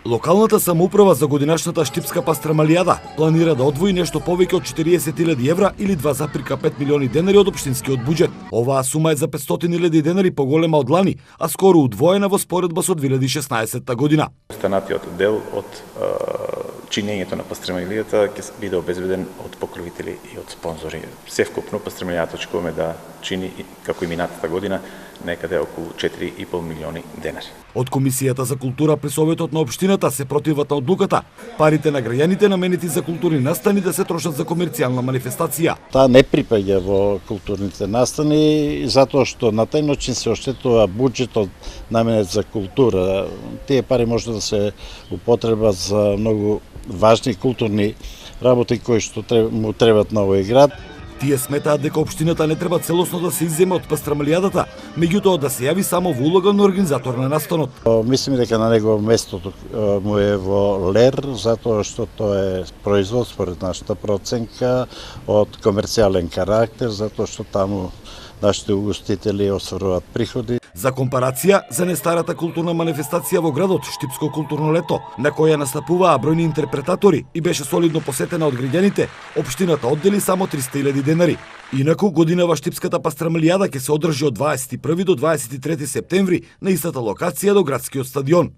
Локалната самоуправа за годинашната Штипска пастрамалијада планира да одвои нешто повеќе од 40.000 евра или 2,5 милиони денари од општинскиот буџет. Оваа сума е за 500.000 денари поголема од лани, а скоро удвоена во споредба со 2016 година. Останатиот дел од чинењето на пастрамалијата ќе биде обезбеден од покровители и од спонзори. Севкупно пастрамалијата очекуваме да чини како и минатата година некаде околу 4,5 милиони денари. Од Комисијата за култура при Советот на општината се противат на одлуката парите на граѓаните наменети за културни настани да се трошат за комерцијална манифестација. Таа не припаѓа во културните настани затоа што на тај начин се оштетува буџетот наменет за култура. Тие пари може да се употребат за многу важни културни работи кои што му требат на овој град. Тие сметаат дека општината не треба целосно да се изземе од пастрамалијадата, меѓутоа да се јави само во улога на организатор на настанот. Мислим дека на него местото му е во Лер, затоа што тоа е производ според нашата проценка од комерцијален карактер, затоа што таму нашите угостители остваруваат приходи. За компарација, за нестарата културна манифестација во градот Штипско културно лето, на која настапуваа бројни интерпретатори и беше солидно посетена од граѓаните, општината оддели само 300.000 денари. Инаку, годинава Штипската пастрамалијада ќе се одржи од 21 до 23 септември на истата локација до градскиот стадион.